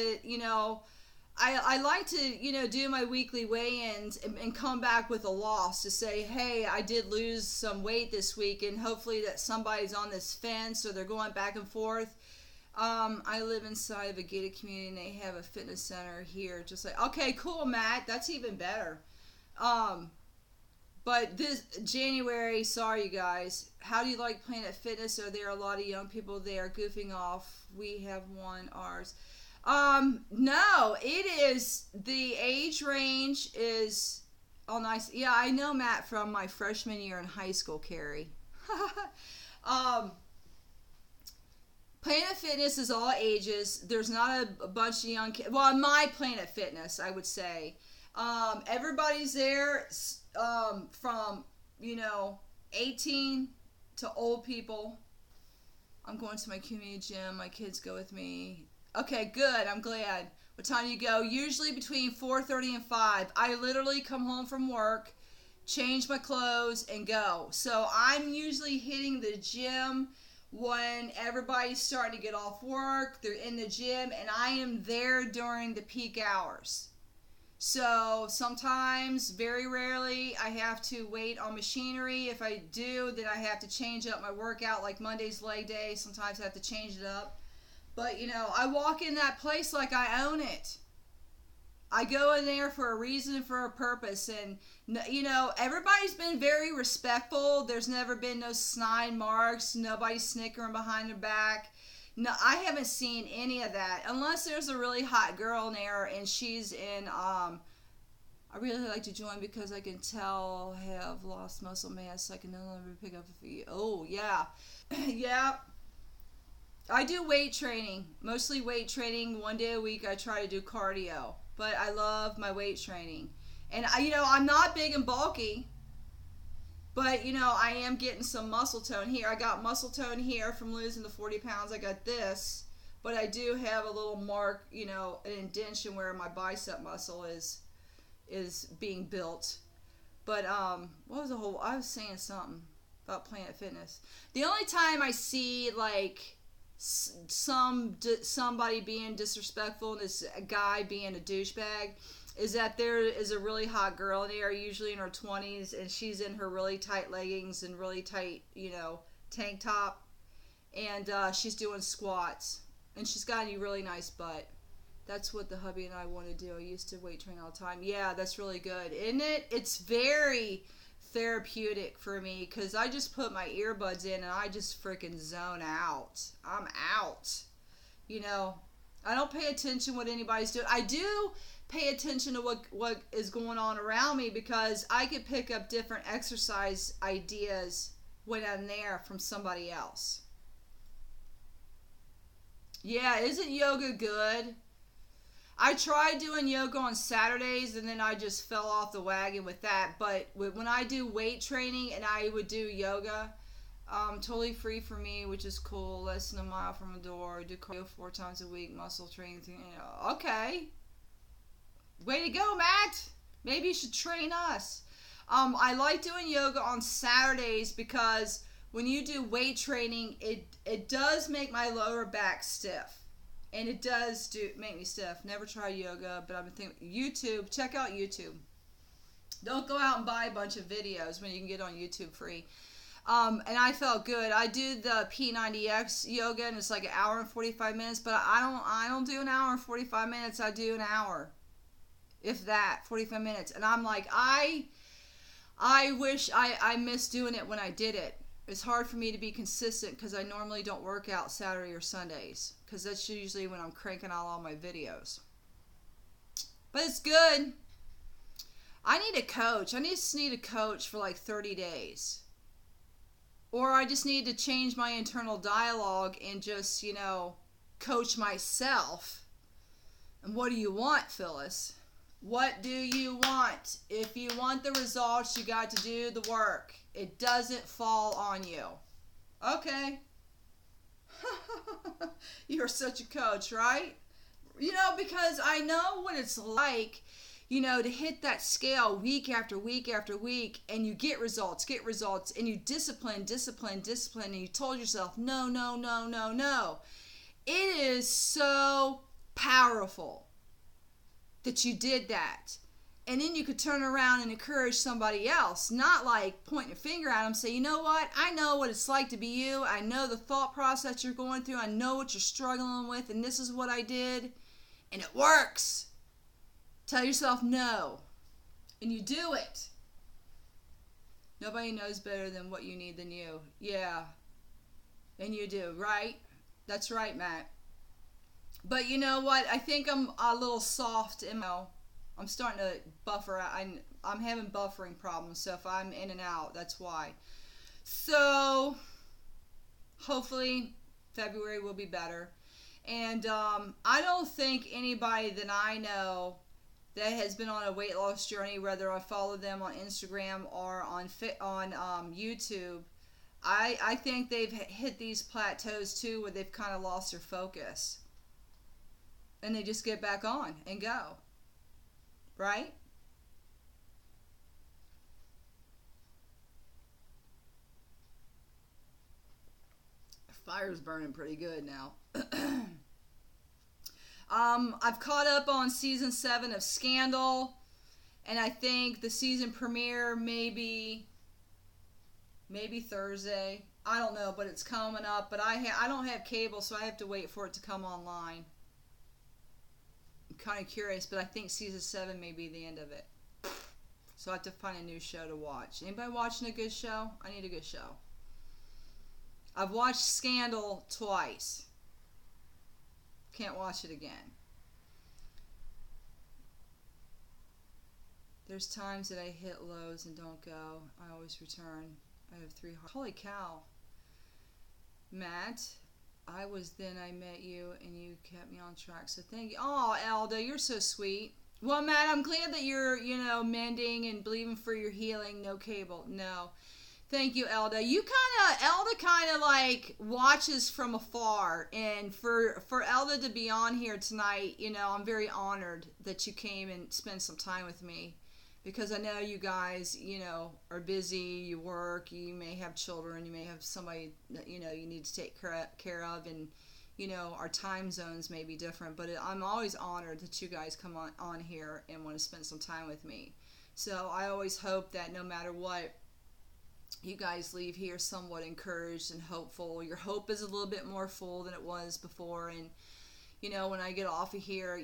I like to, do my weekly weigh-ins and come back with a loss to say, hey, I did lose some weight this week, and hopefully that somebody's on this fence or they're going back and forth. I live inside of a gated community and they have a fitness center here. Just like, okay, cool, Matt. That's even better. Um, but this January, sorry you guys. How do you like Planet Fitness? Are there a lot of young people there goofing off? We have one, ours. No, it is, the age range is all nice. Yeah, I know Matt from my freshman year in high school, Carrie. um, Planet Fitness is all ages. There's not a bunch of young kids. Well, my Planet Fitness, I would say. Everybody's there from, 18 to old people. I'm going to my community gym. My kids go with me. Okay, good. I'm glad. What time do you go? Usually between 4:30 and 5. I literally come home from work, change my clothes, and go. So I'm usually hitting the gym when everybody's starting to get off work. They're in the gym, and I am there during the peak hours. So sometimes, very rarely, I have to wait on machinery. If I do, then I have to change up my workout, like Monday's leg day. Sometimes I have to change it up. But, I walk in that place like I own it. I go in there for a reason, for a purpose. And, everybody's been very respectful. There's never been no snide marks. Nobody snickering behind their back. No, I haven't seen any of that. Unless there's a really hot girl in there and she's in, I really like to join because I can tell I have lost muscle mass. So I can no longer pick up a feet. Oh, yeah. Yeah. I do weight training. Mostly weight training. One day a week I try to do cardio. But I love my weight training. And, I'm not big and bulky. But, I am getting some muscle tone here. I got muscle tone here from losing the 40 pounds. I got this. But I do have a little mark, an indentation where my bicep muscle is being built. But, I was saying something about Planet Fitness. The only time I see, somebody being disrespectful and this guy being a douchebag is that there is a really hot girl in there, usually in her 20s, and she's in her really tight leggings and really tight, tank top, and she's doing squats, and she's got a really nice butt. That's what the hubby and I want to do. I used to weight train all the time. Yeah, that's really good, isn't it? It's very therapeutic for me because I just put my earbuds in and I just freaking zone out. I'm out. I don't pay attention what anybody's doing. I do pay attention to what is going on around me because I could pick up different exercise ideas when I'm there from somebody else. Yeah, isn't yoga good? I tried doing yoga on Saturdays and then I just fell off the wagon with that. But when I do weight training and I would do yoga, totally free for me, which is cool. Less than a mile from the door. Do cardio 4 times a week, muscle training. Okay. Way to go, Matt. Maybe you should train us. I like doing yoga on Saturdays because when you do weight training, it does make my lower back stiff. And it does make me stiff. Never tried yoga, but I've been thinking, YouTube, check out YouTube. Don't go out and buy a bunch of videos when you can get on YouTube free. And I felt good. I do the P90X yoga, and it's like an hour and 45 minutes, but I don't do an hour and 45 minutes. I do an hour, if that, 45 minutes. And I'm like, I wish I missed doing it when I did it. It's hard for me to be consistent because I normally don't work out Saturday or Sundays because that's usually when I'm cranking out all my videos. But it's good. I need a coach. I just need a coach for like 30 days. Or I just need to change my internal dialogue and just, coach myself. And what do you want, Phyllis? What do you want? If you want the results, you got to do the work. It doesn't fall on you. Okay. You're such a coach, right? Because I know what it's like, to hit that scale week after week after week, and you get results, and you discipline, and you told yourself, no, no, no, no, no. It is so powerful that you did that. And then you could turn around and encourage somebody else, not like pointing a finger at them. Say, you know what? I know what it's like to be you. I know the thought process you're going through. I know what you're struggling with, and this is what I did, and it works. Tell yourself no, and you do it. Nobody knows better than what you need than you. Yeah, and you do, right? That's right, Matt. But you know what? I think I'm a little soft in my... I'm starting to buffer. I'm having buffering problems, so if I'm in and out, that's why. So hopefully February will be better. And I don't think anybody that I know that has been on a weight loss journey, whether I follow them on Instagram or on YouTube, I think they've hit these plateaus too, where they've kind of lost their focus, and they just get back on and go. Right? Fire's burning pretty good now. I've caught up on season 7 of Scandal, and I think the season premiere maybe Thursday. I don't know, but it's coming up. But I don't have cable, so I have to wait for it to come online. I'm kind of curious, but I think season 7 may be the end of it. So I have to find a new show to watch. Anybody watching a good show? I need a good show. I've watched Scandal twice. Can't watch it again. There's times that I hit lows and don't go. I always return. I have 3 hearts. Holy cow. Matt, I met you and you kept me on track. So thank you. Oh, Elda, you're so sweet. Well, Matt, I'm glad that you're, mending and believing for your healing. No cable. No. Thank you, Elda. Elda kind of like watches from afar. And for Elda to be on here tonight, I'm very honored that you came and spent some time with me. Because I know you guys, are busy, you work, you may have children, you may have somebody that, you need to take care of, and, our time zones may be different, but I'm always honored that you guys come on here and want to spend some time with me. So I always hope that no matter what, you guys leave here somewhat encouraged and hopeful. Your hope is a little bit more full than it was before, and, when I get off of here,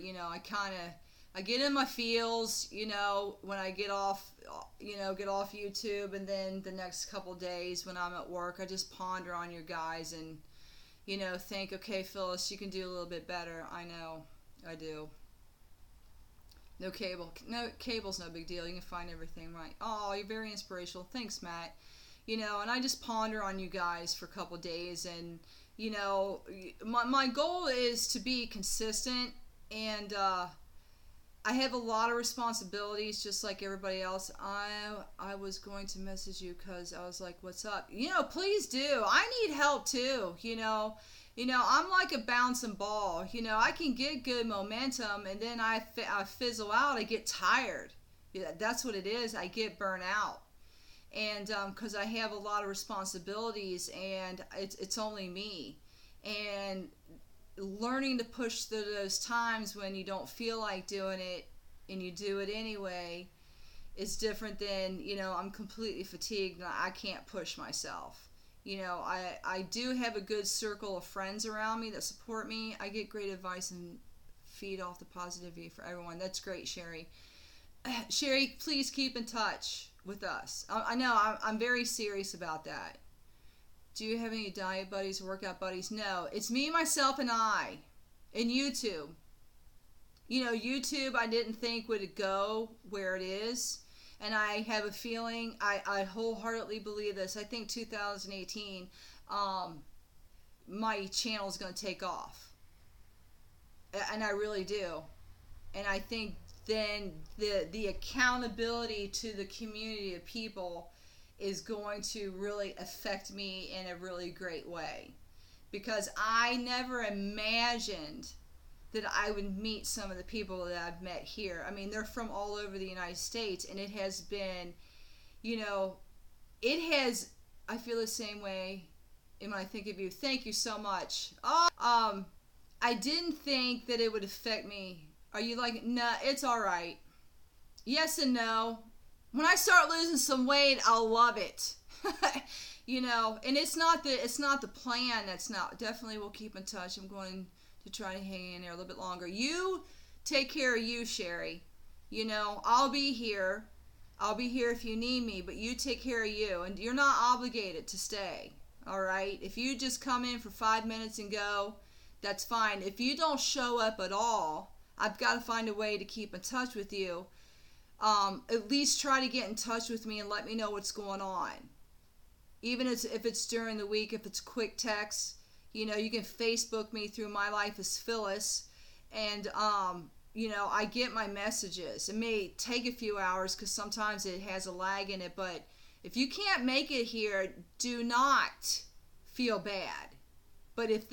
I get in my feels, when I get off YouTube, and then the next couple days when I'm at work, I just ponder on your guys and, think, okay, Phyllis, you can do a little bit better. I know, I do. No cable. No, cable's no big deal. You can find everything right. Oh, you're very inspirational. Thanks, Matt. And I just ponder on you guys for a couple days, and, my goal is to be consistent, and, I have a lot of responsibilities, just like everybody else. I was going to message you because I was like, "What's up?" Please do. I need help too. I'm like a bouncing ball. I can get good momentum, and then I fizzle out. I get tired. Yeah, that's what it is. I get burnt out, and because I have a lot of responsibilities, and it's only me, and learning to push through those times when you don't feel like doing it and you do it anyway is different than, I'm completely fatigued and I can't push myself. I do have a good circle of friends around me that support me. I get great advice and feed off the positivity for everyone. That's great, Sherry. Sherry, please keep in touch with us. I know I'm very serious about that. Do you have any diet buddies or workout buddies? No. It's me, myself, and I. And YouTube. YouTube I didn't think would go where it is. And I have a feeling, I wholeheartedly believe this. I think 2018, my channel is going to take off. And I really do. And I think then the accountability to the community of people is going to really affect me in a really great way, because I never imagined that I would meet some of the people that I've met here. I mean, they're from all over the United States, and it has been, I feel the same way. And when I think of you, thank you so much. I didn't think that it would affect me. Are you like, nah, it's all right. Yes and no. When I start losing some weight, I'll love it. And it's not the plan. That's not, definitely we'll keep in touch. I'm going to try to hang in there a little bit longer. You take care of you, Sherry. I'll be here. I'll be here if you need me, but you take care of you, and you're not obligated to stay. All right? If you just come in for 5 minutes and go, that's fine. If you don't show up at all, I've got to find a way to keep in touch with you. At least try to get in touch with me and let me know what's going on. Even if it's during the week, if it's quick text, you can Facebook me through My Life as Phyllis, and I get my messages. It may take a few hours because sometimes it has a lag in it, but if you can't make it here, do not feel bad. But if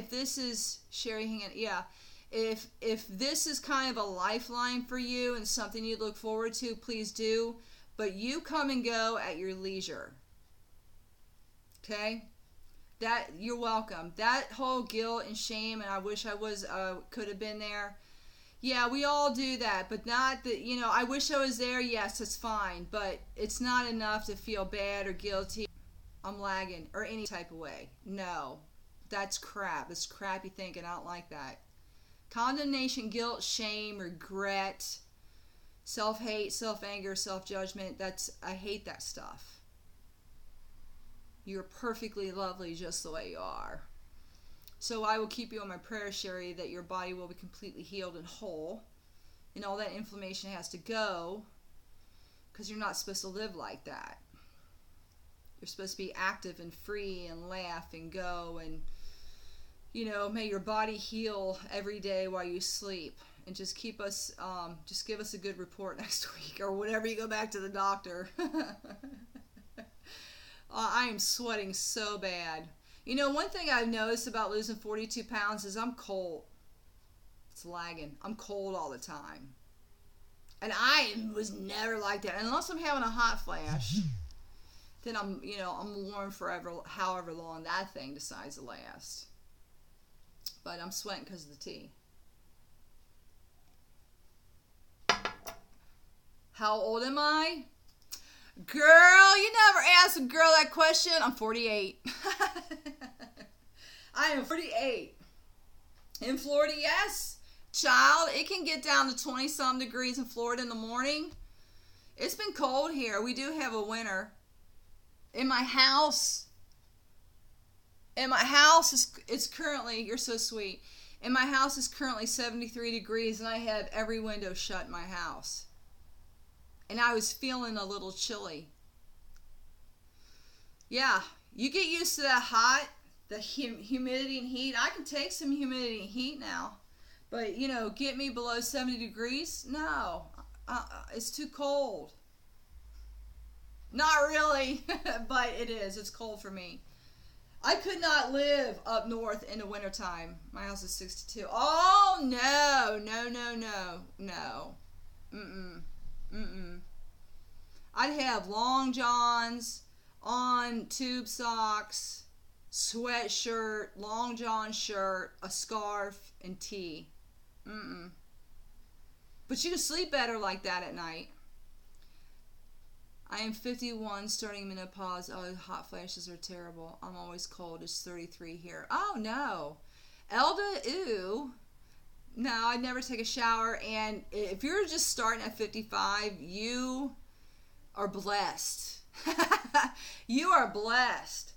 this is Sherry hanging, yeah, if this is kind of a lifeline for you and something you look forward to, please do. But you come and go at your leisure. Okay? That you're welcome. That whole guilt and shame, and I wish I could have been there. Yeah, we all do that, but not that, I wish I was there. Yes, it's fine, but it's not enough to feel bad or guilty. I'm lagging or any type of way. No, that's crap. It's crappy thinking. I don't like that. Condemnation, guilt, shame, regret, self-hate, self-anger, self-judgment. I hate that stuff. You're perfectly lovely just the way you are. So I will keep you on my prayer, Sherry, that your body will be completely healed and whole. And all that inflammation has to go, because you're not supposed to live like that. You're supposed to be active and free and laugh and go, and may your body heal every day while you sleep. And just give us a good report next week or whenever you go back to the doctor. I am sweating so bad. One thing I've noticed about losing 42 pounds is I'm cold. It's lagging. I'm cold all the time. And I was never like that. Unless I'm having a hot flash, then I'm warm forever, however long that thing decides to last. But I'm sweating because of the tea. How old am I? Girl, you never asked a girl that question. I'm 48. I am 48. In Florida, yes. Child, it can get down to 20-some degrees in Florida in the morning. It's been cold here. We do have a winter. In my house, it's currently, you're so sweet. In my house, it's currently 73 degrees, and I have every window shut in my house. And I was feeling a little chilly. Yeah, you get used to that hot, the humidity and heat. I can take some humidity and heat now. But, get me below 70 degrees? No. It's too cold. Not really, but it is. It's cold for me. I could not live up north in the wintertime. My house is 62. Oh, no. No. I'd have long johns on, tube socks, sweatshirt, long john shirt, a scarf, and tea. But you can sleep better like that at night. I am 51, starting menopause. Oh, hot flashes are terrible. I'm always cold. It's 33 here. Oh, no. Elda, ew. No, I'd never take a shower. And if you're just starting at 55, you are blessed. You are blessed.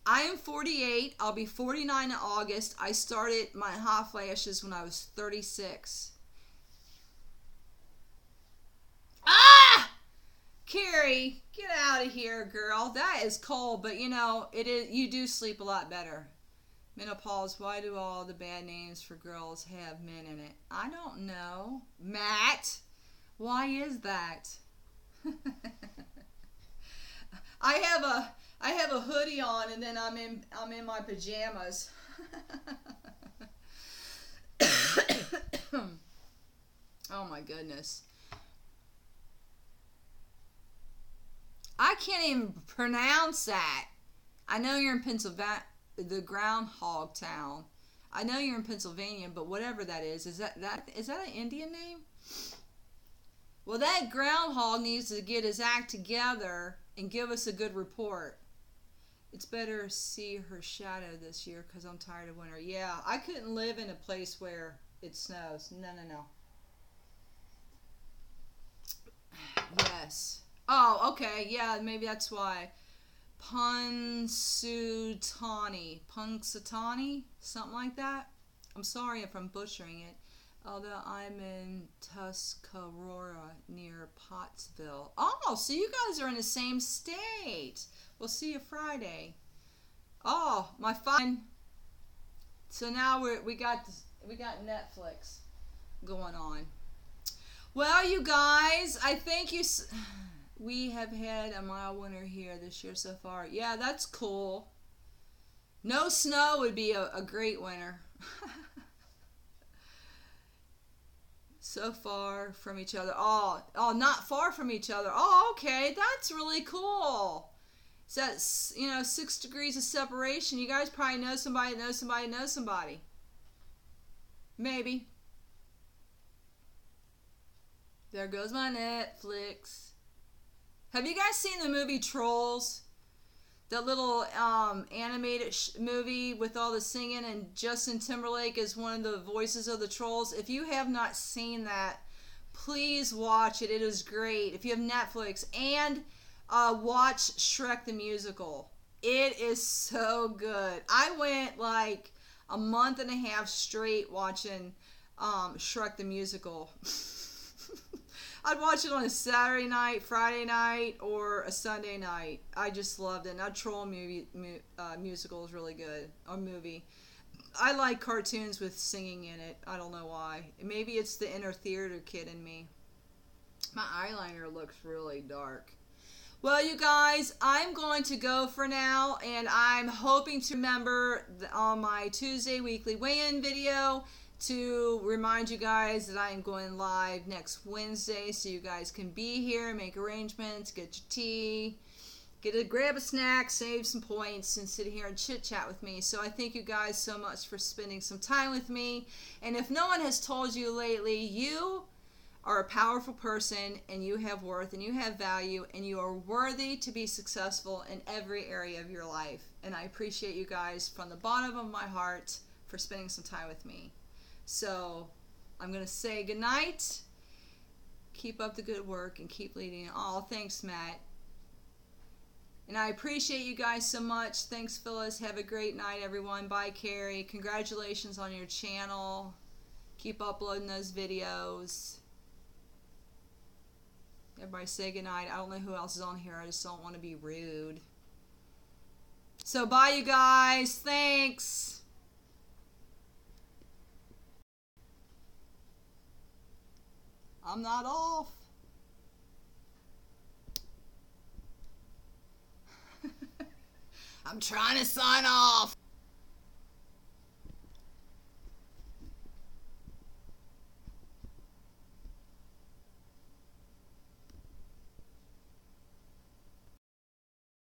I am 48. I'll be 49 in August. I started my hot flashes when I was 36. Ah! Carrie, get out of here, girl. That is cold, but it is. You do sleep a lot better. Menopause, why do all the bad names for girls have men in it? I don't know. Matt, why is that? I have a hoodie on, and then I'm in my pajamas. Oh my goodness. I can't even pronounce that. I know you're in Pennsylvania, the groundhog town. I know you're in Pennsylvania, but whatever that is that an Indian name? Well, that groundhog needs to get his act together and give us a good report. It's better see her shadow this year because I'm tired of winter. Yeah, I couldn't live in a place where it snows. No, no, no. Yes. Oh, okay. Yeah, maybe that's why. Punxsutawney, something like that. I'm sorry if I'm butchering it. Although I'm in Tuscarora near Pottsville. Oh, so you guys are in the same state. We'll see you Friday. Oh, my fun. So now we got Netflix going on. Well, you guys, I think we have had a mild winter here this year so far. Yeah, that's cool. No snow would be a great winter. So far from each other. Oh, not far from each other. Oh, okay, that's really cool. So that's, 6 degrees of separation. You guys probably know somebody, knows somebody. Maybe. There goes my Netflix. Have you guys seen the movie Trolls? That little animated movie with all the singing, and Justin Timberlake is one of the voices of the trolls. If you have not seen that, please watch it. It is great. If you have Netflix, and watch Shrek the Musical. It is so good. I went like a month and a half straight watching Shrek the Musical. I'd watch it on a Saturday night, Friday night, or a Sunday night. I just loved it. That troll musical is really good. Or movie. I like cartoons with singing in it. I don't know why. Maybe it's the inner theater kid in me. My eyeliner looks really dark. Well, you guys, I'm going to go for now, and I'm hoping to remember on my Tuesday weekly weigh-in video to remind you guys that I am going live next Wednesday, so you guys can be here, make arrangements, get your tea, grab a snack, save some points, and sit here and chit chat with me. So I thank you guys so much for spending some time with me. And if no one has told you lately, you are a powerful person, and you have worth, and you have value, and you are worthy to be successful in every area of your life. And I appreciate you guys from the bottom of my heart for spending some time with me. So I'm going to say goodnight. Keep up the good work and keep leading. Oh, thanks, Matt. And I appreciate you guys so much. Thanks, Phyllis. Have a great night, everyone. Bye, Carrie. Congratulations on your channel. Keep uploading those videos. Everybody say goodnight. I don't know who else is on here. I just don't want to be rude. So bye, you guys. Thanks. I'm not off. I'm trying to sign off.